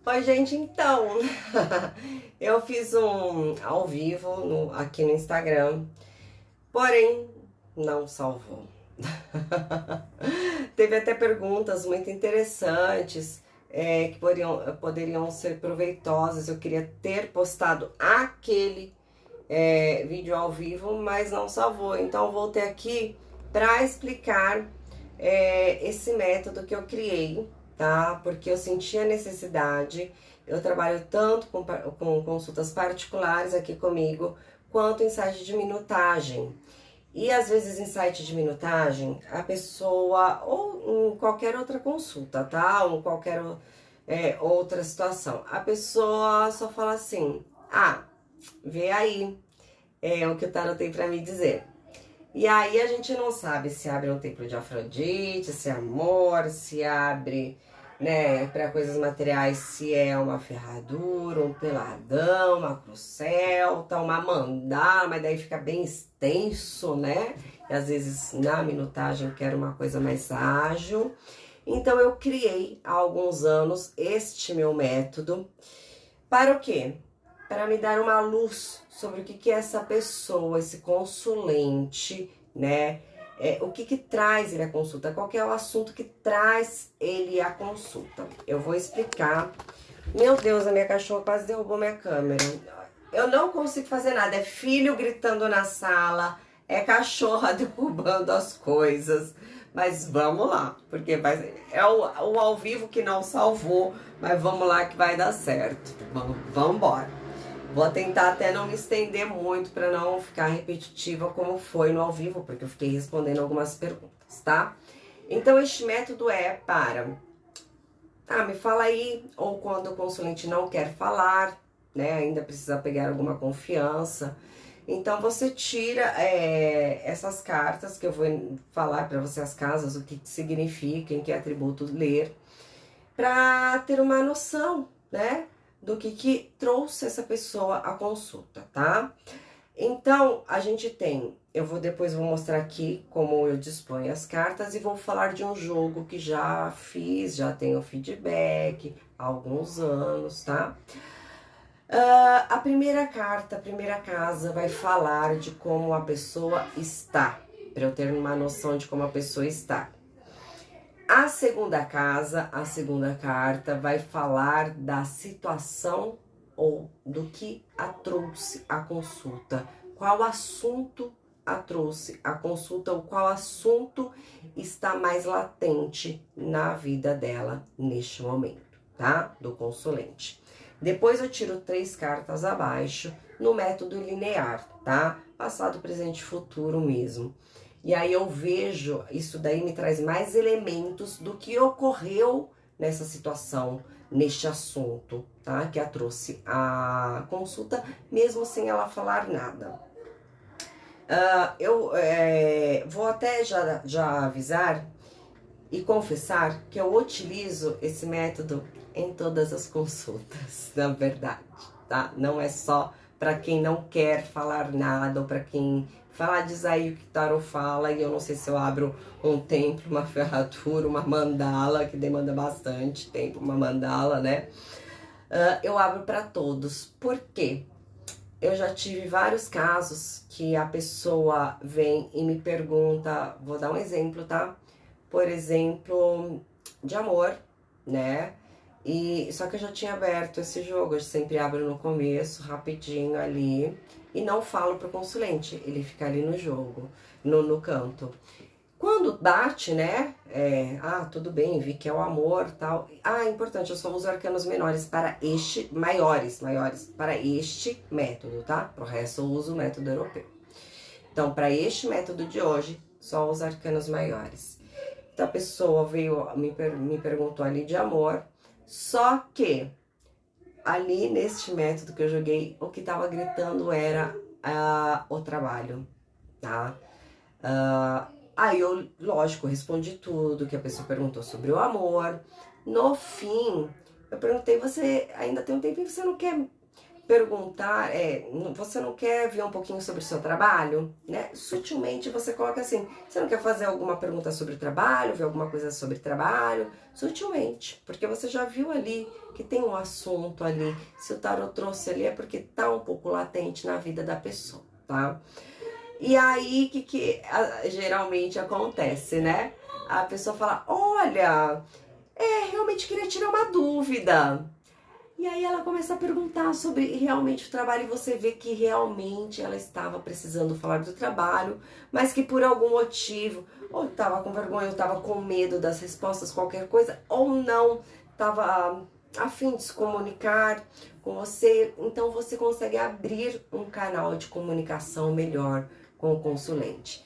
Oi, gente, então, eu fiz um ao vivo aqui no Instagram, porém não salvou. Teve até perguntas muito interessantes, que poderiam ser proveitosas. Eu queria ter postado aquele vídeo ao vivo, mas não salvou. Então, voltei aqui para explicar esse método que eu criei, tá? Porque eu senti a necessidade. Eu trabalho tanto com consultas particulares aqui comigo, quanto em site de minutagem. E às vezes em site de minutagem, a pessoa, ou em qualquer outra consulta, tá? Ou em qualquer outra situação, a pessoa só fala assim: ah, vê aí, é o que o tarot tem pra me dizer. E aí a gente não sabe se abre um templo de Afrodite, se é amor, se abre, né, para coisas materiais, se é uma ferradura, um peladão, uma cruz celta, uma mandala, mas daí fica bem extenso, né? E às vezes na minutagem eu quero uma coisa mais ágil. Então eu criei há alguns anos este meu método. Para o quê? Para me dar uma luz sobre o que é essa pessoa, esse consulente, né? O que traz ele à consulta, qual que é o assunto que traz ele à consulta. Eu vou explicar. Meu Deus, a minha cachorra quase derrubou minha câmera. Eu não consigo fazer nada, é filho gritando na sala, é cachorra derrubando as coisas. Mas vamos lá, porque é o ao vivo que não salvou, mas vamos lá que vai dar certo. Vamos embora. Vou tentar até não me estender muito para não ficar repetitiva como foi no ao vivo, porque eu fiquei respondendo algumas perguntas, tá? Então, este método é para... me fala aí, ou quando o consulente não quer falar, né? Ainda precisa pegar alguma confiança. Então, você tira essas cartas, que eu vou falar para você as casas, o que significa, em que atributo ler, para ter uma noção, né, do que trouxe essa pessoa à consulta, tá? Então, a gente tem, depois vou mostrar aqui como eu disponho as cartas e vou falar de um jogo que já fiz, já tenho feedback há alguns anos, tá? A primeira carta, a primeira casa vai falar de como a pessoa está, para eu ter uma noção de como a pessoa está. A segunda casa, a segunda carta, vai falar da situação ou do que a trouxe à consulta. Qual assunto a trouxe à consulta, ou qual assunto está mais latente na vida dela neste momento, tá? Do consulente. Depois eu tiro 3 cartas abaixo no método linear, tá? Passado, presente e futuro mesmo. E aí eu vejo, isso daí me traz mais elementos do que ocorreu nessa situação, neste assunto, tá? Que a trouxe à consulta, mesmo sem ela falar nada. Eu vou até já avisar e confessar que eu utilizo esse método em todas as consultas, na verdade, tá? Não é só para quem não quer falar nada, ou para quem fala, diz aí o que Tarot fala, e eu não sei se eu abro um templo, uma ferradura, uma mandala, que demanda bastante tempo, uma mandala, né? Eu abro para todos. Por quê? Eu já tive vários casos que a pessoa vem e me pergunta, vou dar um exemplo, tá? Por exemplo, de amor, né? E só que eu já tinha aberto esse jogo, eu sempre abro no começo, rapidinho ali, e não falo pro consulente, ele fica ali no jogo, no canto. Quando bate, né? Tudo bem, vi que é o amor, tal. Importante, eu só uso arcanos menores para este, maiores para este método, tá? Pro resto eu uso o método europeu. Então, para este método de hoje, só os arcanos maiores. Então, a pessoa veio, me perguntou ali de amor, só que ali neste método que eu joguei, o que tava gritando era o trabalho, tá? Aí eu, lógico, respondi tudo que a pessoa perguntou sobre o amor. No fim, eu perguntei, você ainda tem um tempinho, você não quer perguntar, você não quer ver um pouquinho sobre o seu trabalho, né? Sutilmente você coloca assim, você não quer fazer alguma pergunta sobre o trabalho, ver alguma coisa sobre trabalho? Sutilmente, porque você já viu ali que tem um assunto ali. Se o tarot trouxe ali é porque tá um pouco latente na vida da pessoa, tá? E aí, geralmente acontece, né? A pessoa fala, olha, realmente queria tirar uma dúvida. E aí ela começa a perguntar sobre realmente o trabalho e você vê que realmente ela estava precisando falar do trabalho, mas que por algum motivo, ou estava com vergonha, ou estava com medo das respostas, qualquer coisa, ou não estava a fim de se comunicar com você. Então você consegue abrir um canal de comunicação melhor com o consulente,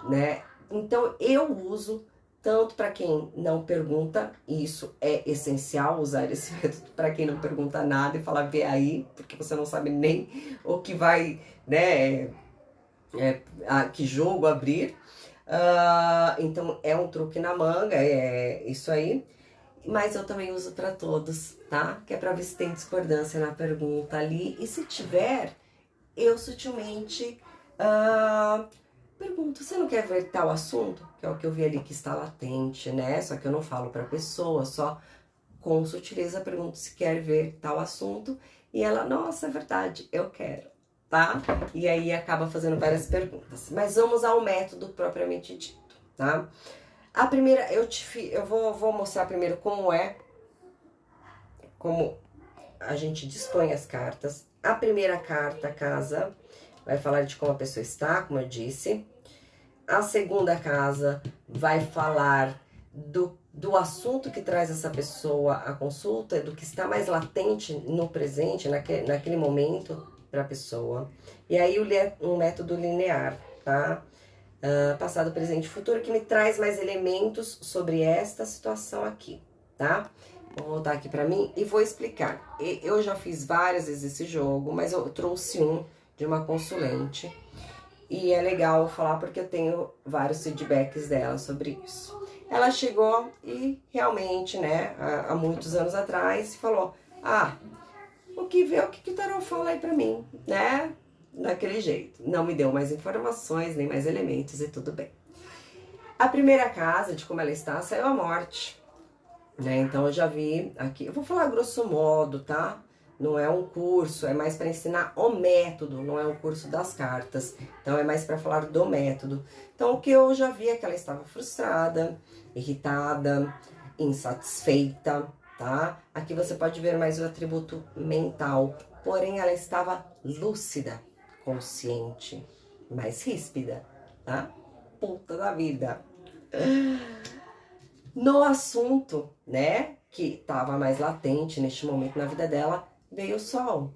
né? Então eu uso tanto para quem não pergunta, e isso é essencial, usar esse método para quem não pergunta nada e falar, vê aí, porque você não sabe nem o que vai, né, que jogo abrir. Então é um truque na manga, é isso aí. Mas eu também uso para todos, tá? Que é para ver se tem discordância na pergunta ali. E se tiver, eu sutilmente pergunto, você não quer ver tal assunto? Que é o que eu vi ali que está latente, né? Só que eu não falo para a pessoa, só com sutileza pergunto se quer ver tal assunto. E ela, nossa, é verdade, eu quero, tá? E aí acaba fazendo várias perguntas. Mas vamos ao método propriamente dito, tá? A primeira, eu vou mostrar primeiro como a gente dispõe as cartas. A primeira carta, casa, vai falar de como a pessoa está, como eu disse. A segunda casa vai falar do assunto que traz essa pessoa à consulta, do que está mais latente no presente, naquele momento para a pessoa. E aí um método linear, tá? Passado, presente e futuro, que me traz mais elementos sobre esta situação aqui, tá? Vou voltar aqui pra mim e vou explicar. Eu já fiz várias vezes esse jogo, mas eu trouxe um de uma consulente. E é legal falar porque eu tenho vários feedbacks dela sobre isso. Ela chegou e realmente, né, há muitos anos atrás, falou, o que o tarot fala aí pra mim, né? Daquele jeito. Não me deu mais informações, nem mais elementos e tudo bem. A primeira casa, de como ela está, saiu a morte, né? Então eu já vi aqui, eu vou falar grosso modo, tá? Não é um curso, é mais para ensinar o método, não é um curso das cartas. Então é mais para falar do método. Então o que eu já vi é que ela estava frustrada, irritada, insatisfeita, tá? Aqui você pode ver mais o atributo mental, porém ela estava lúcida, consciente, mais ríspida, tá? Puta da vida. No assunto, né, que estava mais latente neste momento na vida dela, veio o sol.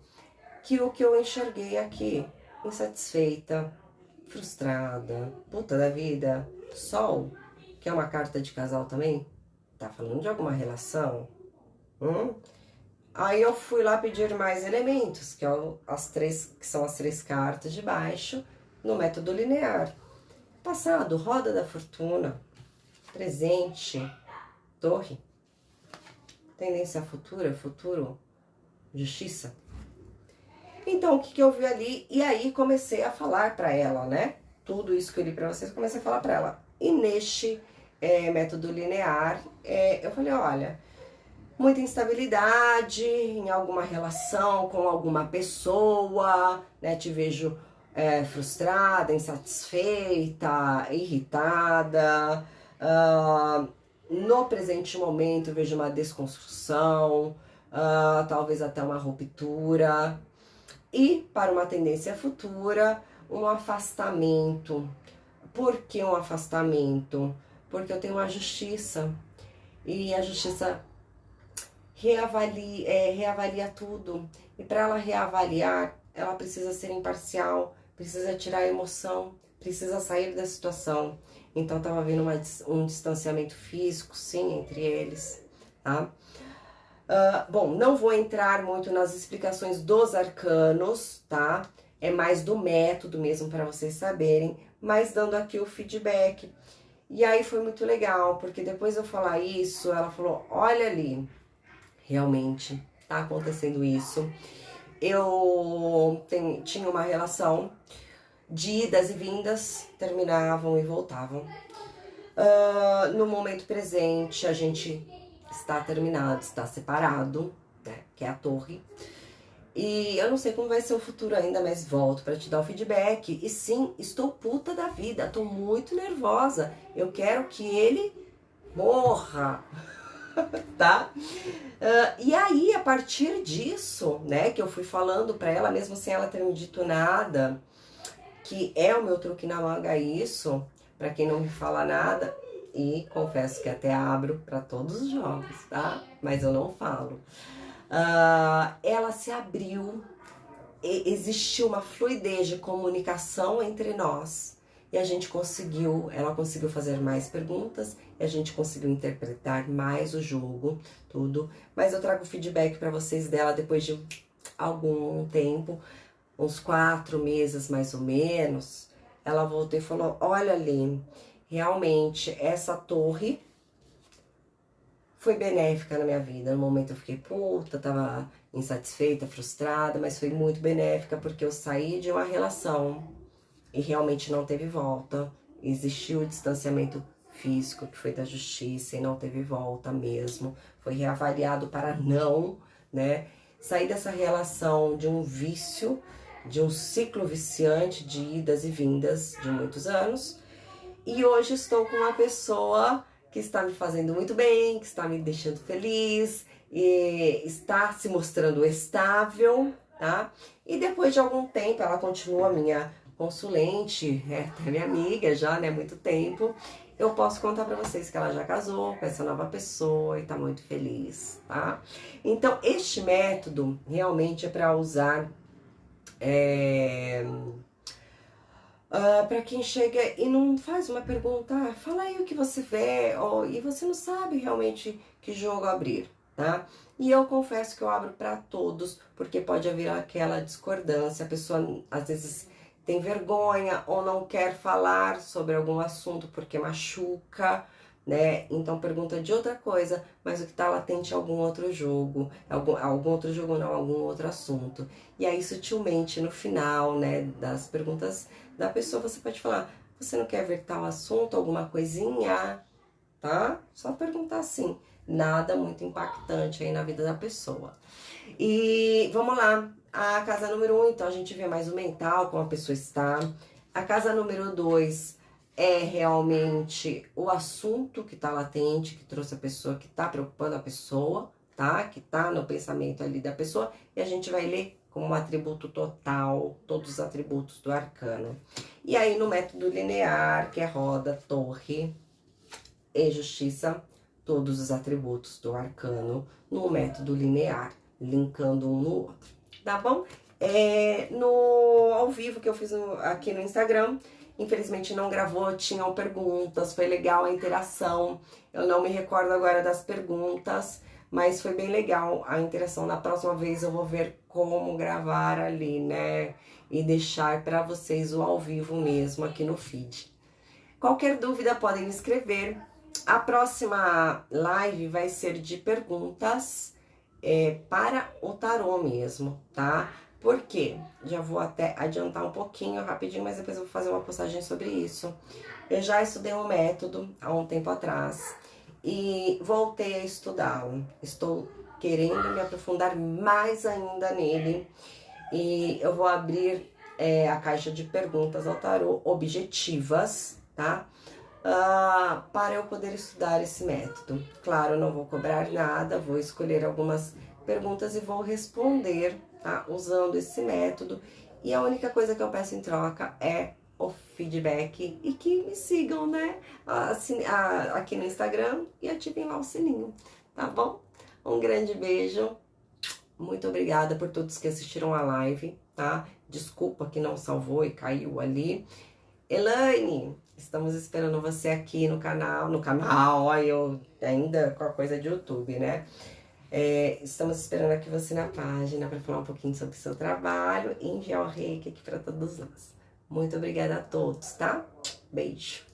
Que o que eu enxerguei aqui, insatisfeita, frustrada, puta da vida, sol, que é uma carta de casal também, tá falando de alguma relação? Aí eu fui lá pedir mais elementos, que são as três cartas de baixo, no método linear. Passado, roda da fortuna, presente, torre, tendência futura, futuro, justiça. Então, o que eu vi ali? E aí comecei a falar pra ela, né? Tudo isso que eu li pra vocês, comecei a falar pra ela. E neste método linear, eu falei, olha, muita instabilidade em alguma relação com alguma pessoa, né? Te vejo frustrada, insatisfeita, irritada. No presente momento, vejo uma desconstrução, talvez até uma ruptura. E para uma tendência futura, um afastamento. Por que um afastamento? Porque eu tenho uma justiça. E a justiça reavalia tudo. E para ela reavaliar, ela precisa ser imparcial, precisa tirar a emoção, precisa sair da situação. Então tava havendo um distanciamento físico, sim, entre eles, tá? Bom, não vou entrar muito nas explicações dos arcanos, tá? É mais do método mesmo para vocês saberem, mas dando aqui o feedback. E aí foi muito legal, porque depois eu falar isso, ela falou, olha ali, realmente tá acontecendo isso. Eu tinha uma relação de idas e vindas, terminavam e voltavam. No momento presente, a gente está terminado, está separado, né, que é a torre. E eu não sei como vai ser o futuro ainda, mas volto para te dar o feedback. E sim, estou puta da vida, tô muito nervosa. Eu quero que ele morra, tá? E aí, a partir disso, né, que eu fui falando pra ela, mesmo sem ela ter me dito nada, que é o meu truque na manga isso, pra quem não me fala nada, e confesso que até abro pra todos os jogos, tá? Mas eu não falo. Ela se abriu, existiu uma fluidez de comunicação entre nós, e a gente ela conseguiu fazer mais perguntas, e a gente conseguiu interpretar mais o jogo, tudo. Mas eu trago feedback para vocês dela depois de algum tempo, uns 4 meses mais ou menos. Ela voltou e falou: olha, Lê, realmente essa torre foi benéfica na minha vida. No momento eu fiquei puta, tava insatisfeita, frustrada, mas foi muito benéfica porque eu saí de uma relação e realmente não teve volta. Existiu o distanciamento físico, que foi da justiça, e não teve volta mesmo. Foi reavaliado para não, né? Sair dessa relação de um vício, de um ciclo viciante de idas e vindas de muitos anos. E hoje estou com uma pessoa que está me fazendo muito bem, que está me deixando feliz, e está se mostrando estável, tá? E depois de algum tempo, ela continua minha consulente, até minha amiga já, né, muito tempo. Eu posso contar pra vocês que ela já casou com essa nova pessoa e tá muito feliz, tá? Então, este método realmente é para usar para quem chega e não faz uma pergunta, fala aí o que você vê, e você não sabe realmente que jogo abrir, tá? E eu confesso que eu abro para todos, porque pode haver aquela discordância, a pessoa às vezes tem vergonha ou não quer falar sobre algum assunto porque machuca, né? Então pergunta de outra coisa, mas o que tá latente é algum outro jogo, algum outro jogo não, algum outro assunto. E aí sutilmente no final, né, das perguntas da pessoa, você pode falar: você não quer ver tal assunto, alguma coisinha, tá? Só perguntar assim, nada muito impactante aí na vida da pessoa. E vamos lá, a casa número 1, então a gente vê mais o mental, como a pessoa está. A casa número 2 é realmente o assunto que tá latente, que trouxe a pessoa, que tá preocupando a pessoa, tá? Que tá no pensamento ali da pessoa, e a gente vai ler como um atributo total, todos os atributos do arcano. E aí no método linear, que é roda, torre e justiça, todos os atributos do arcano no método linear, linkando um no outro, tá bom? No ao vivo que eu fiz aqui no Instagram, infelizmente não gravou, tinham perguntas, foi legal a interação. Eu não me recordo agora das perguntas, mas foi bem legal a interação. Na próxima vez eu vou ver como gravar ali, né? E deixar para vocês o ao vivo mesmo aqui no feed. Qualquer dúvida podem me escrever. A próxima live vai ser de perguntas para o tarô mesmo, tá? Por quê? Já vou até adiantar um pouquinho rapidinho, mas depois eu vou fazer uma postagem sobre isso. Eu já estudei um método há um tempo atrás e voltei a estudá-lo. Estou querendo me aprofundar mais ainda nele e eu vou abrir a caixa de perguntas ao tarô objetivas, tá? Para eu poder estudar esse método. Claro, eu não vou cobrar nada, vou escolher algumas perguntas e vou responder, tá? Usando esse método. E a única coisa que eu peço em troca é o feedback e que me sigam, né? Aqui no Instagram e ativem lá o sininho, tá bom? Um grande beijo. Muito obrigada por todos que assistiram a live, tá? Desculpa que não salvou e caiu ali. Elaine, estamos esperando você aqui no canal, olha, eu ainda com a coisa de YouTube, né? Estamos esperando aqui você na página para falar um pouquinho sobre o seu trabalho e enviar o reiki aqui para todos nós. Muito obrigada a todos, tá? Beijo!